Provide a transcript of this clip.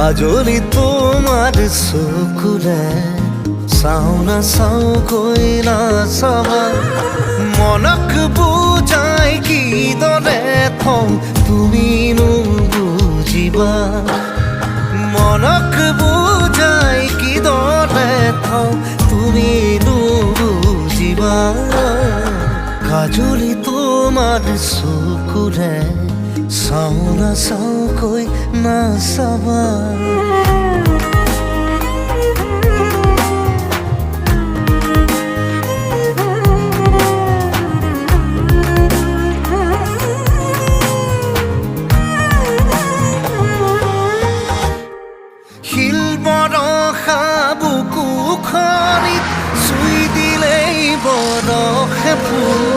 কাজলি তোমার চকুৰে চাওঁ না চাওঁ কৈ নাচাবা মনক বুজাই কিদৰে থওঁ তুমিনো বুজিবা মনক বুজাই কিদৰে থওঁ তুমিনো বুজিবা কাজলি তোমাৰ চকুৰে চাওঁ না চাওঁ কৈ নাচাবা শিল বৰষা বুকুখনিত চুই দিলেই বৰষে ফুল